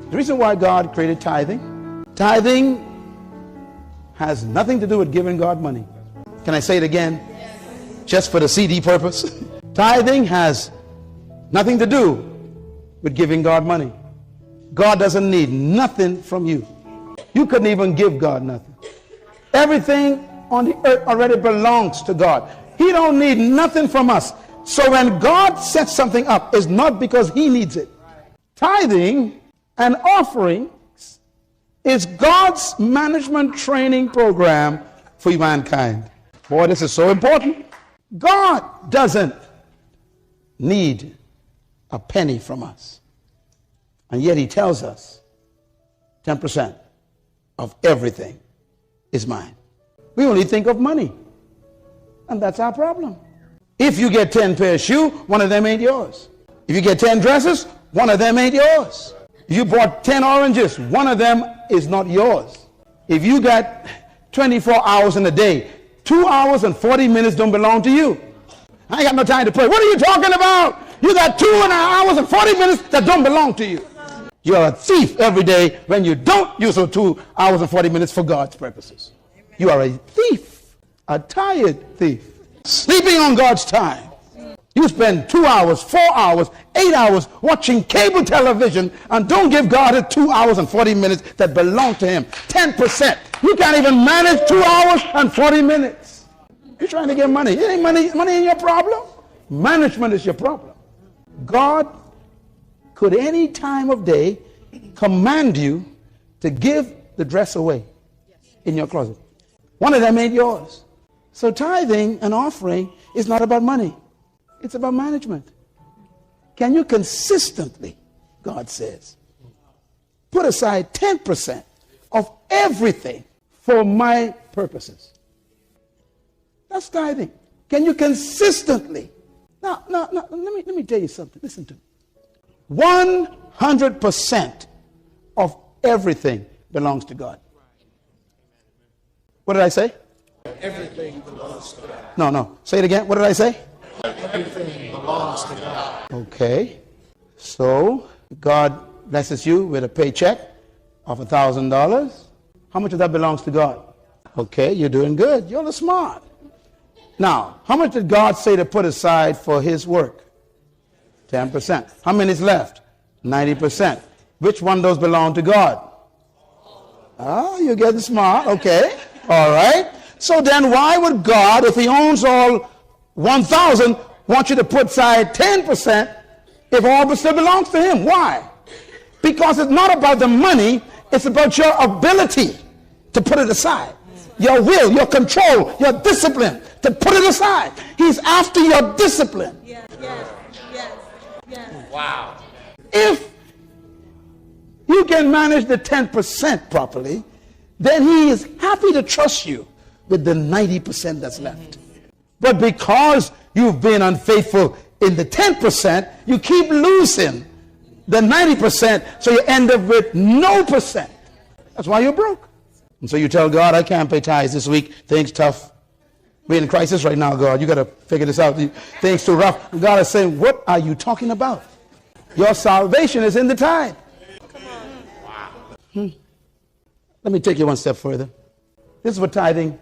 The reason why God created tithing has nothing to do with giving God money. Can I say it again? Just for the CD purpose? Tithing has nothing to do with giving God money. God doesn't need nothing from you. You couldn't even give God nothing. Everything on the earth already belongs to God. He don't need nothing from us. So when God sets something up, it's not because he needs it. Tithing and offerings is God's management training program for mankind. Boy, this is so important. God doesn't need a penny from us. And yet he tells us 10% of everything is mine. We only think of money. And that's our problem. If you get 10 pairs of shoes, one of them ain't yours. If you get 10 dresses, one of them ain't yours. If you bought 10 oranges, one of them is not yours. If you got 24 hours in a day, 2 hours and 40 minutes don't belong to you. I ain't got no time to pray. What are you talking about? You got 2.5 hours and 40 minutes that don't belong to you. You're a thief every day when you don't use those 2 hours and 40 minutes for God's purposes. You are a thief, a tired thief, sleeping on God's time. You spend 2 hours, 4 hours, 8 hours watching cable television and don't give God the 2 hours and 40 minutes that belong to him. 10%. You can't even manage 2 hours and 40 minutes. You're trying to get money. It ain't money ain't your problem. Management is your problem. God could any time of day command you to give the dress away in your closet. One of them ain't yours. So tithing and offering is not about money. It's about management. Can you consistently, God says, put aside 10% of everything for my purposes? That's tithing. Can you consistently? Now, let me tell you something. Listen to me. 100% of everything belongs to God. What did I say? Everything belongs to God. No. Say it again. What did I say? Everything belongs to God. Okay. So, God blesses you with a paycheck of $1,000. How much of that belongs to God? Okay, you're doing good. You're smart. Now, how much did God say to put aside for his work? 10%. How many is left? 90%. Which one of those belong to God? Oh, you're getting smart. Okay. All right. So then why would God, if he owns all 1,000, want you to put aside 10% if all still belongs to him? Why? Because it's not about the money. It's about your ability to put it aside. Your will, your control, your discipline to put it aside. He's after your discipline. Yes. Wow. If you can manage the 10% properly, then he is happy to trust you with the 90% that's left. But because you've been unfaithful in the 10%, you keep losing the 90%, so you end up with no percent. That's why you're broke. And so you tell God, I can't pay tithes this week. Things tough. We're in crisis right now, God. You got to figure this out. Things too rough. And God is saying, what are you talking about? Your salvation is in the tithe. Come on. Wow. Let me take you one step further. This is what tithing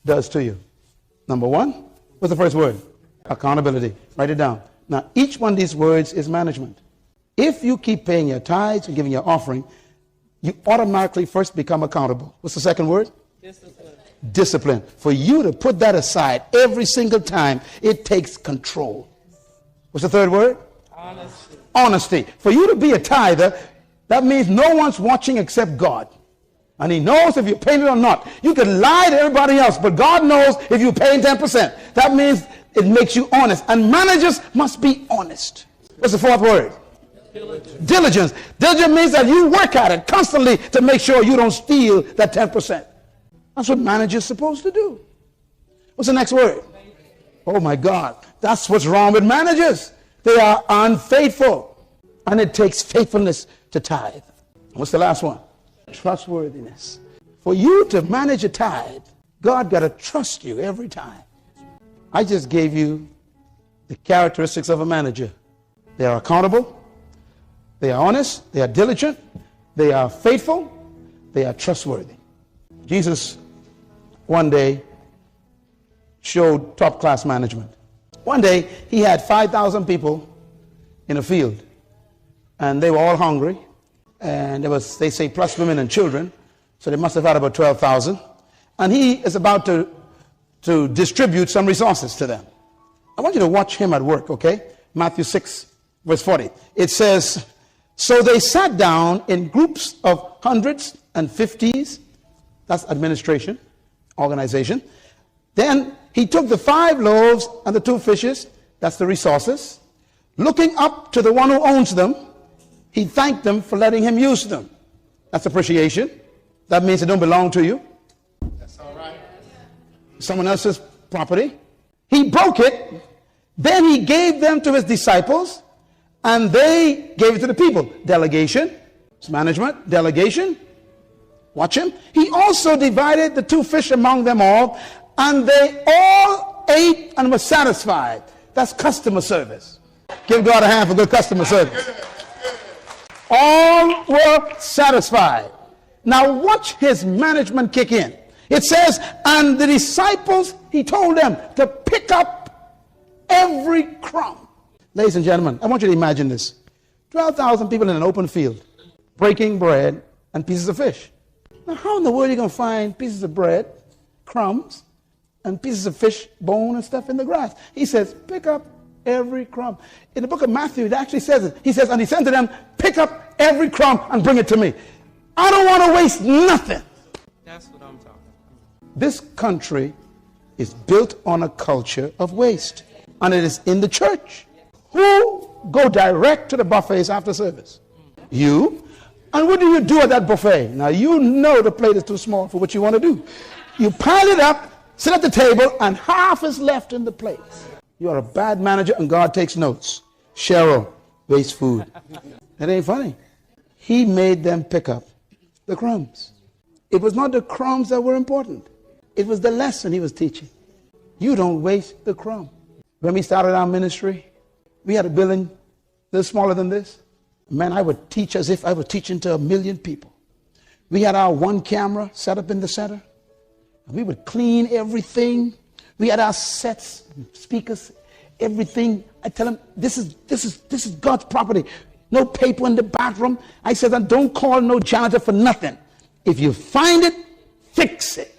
does to you. Number one, what's the first word? Accountability. Write it down. Now, each one of these words is management. If you keep paying your tithes and giving your offering, you automatically first become accountable. What's the second word? Discipline. Discipline. For you to put that aside every single time, it takes control. What's the third word? Honesty. Honesty. For you to be a tither, that means no one's watching except God. And he knows if you're paying it or not. You can lie to everybody else, but God knows if you're paying 10%. That means it makes you honest. And managers must be honest. What's the fourth word? Diligence. Diligence means that you work at it constantly to make sure you don't steal that 10%. That's what managers are supposed to do. What's the next word? Oh my God. That's what's wrong with managers. They are unfaithful. And it takes faithfulness to tithe. What's the last one? Trustworthiness. For you to manage a tithe, God got to trust you every time. I just gave you the characteristics of a manager. They are accountable. They are honest, they are diligent, they are faithful, they are trustworthy. Jesus one day showed top-class management. One day he had 5,000 people in a field, and they were all hungry, and there was, they say, plus women and children, so they must have had about 12,000, and he is about to distribute some resources to them. I want you to watch him at work, okay? Matthew 6, verse 40. It says, so they sat down in groups of hundreds and fifties. That's administration, organization. Then he took the 5 loaves and the 2 fishes. That's the resources. Looking up to the one who owns them, he thanked them for letting him use them. That's appreciation. That means they don't belong to you. That's all right. Someone else's property. He broke it. Then he gave them to his disciples, and they gave it to the people. Delegation. It's management. Delegation. Watch him. He also divided the 2 fish among them all, and they all ate and were satisfied. That's customer service. Give God a hand for good customer service. All were satisfied. Now watch his management kick in. It says, and the disciples, he told them to pick up every crumb. Ladies and gentlemen, I want you to imagine this. 12,000 people in an open field, breaking bread and pieces of fish. Now how in the world are you going to find pieces of bread, crumbs, and pieces of fish, bone and stuff in the grass? He says, pick up every crumb. In the book of Matthew, it actually says it. He says, and he said to them, pick up every crumb and bring it to me. I don't want to waste nothing. That's what I'm talking about. This country is built on a culture of waste. And it is in the church. Who go direct to the buffets after service? You. And what do you do at that buffet? Now you know the plate is too small for what you want to do. You pile it up, sit at the table, and half is left in the plate. You are a bad manager and God takes notes. Cheryl, waste food. That ain't funny. He made them pick up the crumbs. It was not the crumbs that were important. It was the lesson he was teaching. You don't waste the crumb. When we started our ministry, we had a building a little smaller than this. Man, I would teach as if I was teaching to 1 million people. We had our 1 camera set up in the center. We would clean everything. We had our sets, speakers, everything. I tell them, this is God's property. No paper in the bathroom. I said, don't call no janitor for nothing. If you find it, fix it.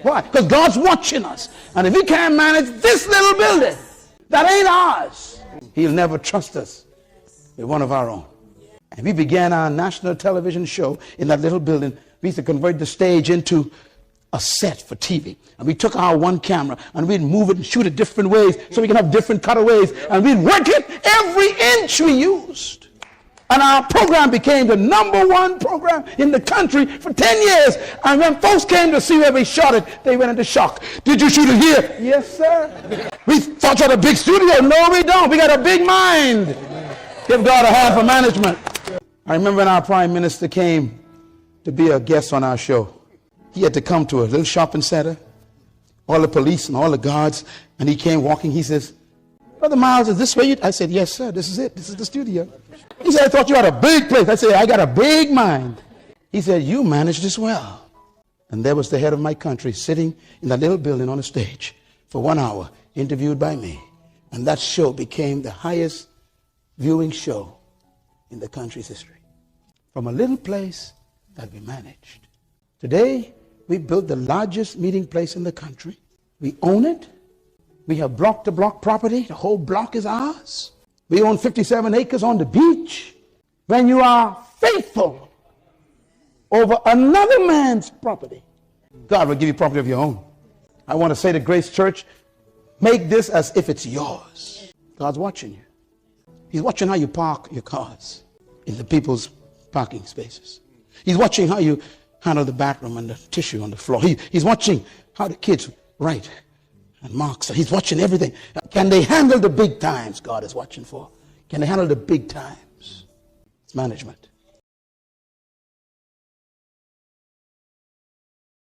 Why? Because God's watching us. And if he can't manage this little building, that ain't ours, he'll never trust us with one of our own. And we began our national television show in that little building. We used to convert the stage into a set for TV. And we took our 1 camera and we'd move it and shoot it different ways so we can have different cutaways. And we'd work it every inch we used. And our program became the #1 program in the country for 10 years. And when folks came to see where we shot it, they went into shock. Did you shoot it here? Yes, sir. We thought you had a big studio. No, we don't. We got a big mind. Give God a hand for management. I remember when our prime minister came to be a guest on our show. He had to come to a little shopping center, all the police and all the guards, and he came walking. He says, Brother Myles, is this where you... I said, yes, sir, this is it. This is the studio. He said, I thought you had a big place. I said, I got a big mind. He said, you managed this well. And there was the head of my country sitting in that little building on a stage for 1 hour, interviewed by me. And that show became the highest viewing show in the country's history. From a little place that we managed. Today, we built the largest meeting place in the country. We own it. We have block-to-block property. The whole block is ours. We own 57 acres on the beach. When you are faithful over another man's property, God will give you property of your own. I want to say to Grace Church, make this as if it's yours. God's watching you. He's watching how you park your cars in the people's parking spaces. He's watching how you handle the bathroom and the tissue on the floor. He's watching how the kids write and mark. So he's watching everything. Can they handle the big times God is watching for? Can they handle the big times? It's management.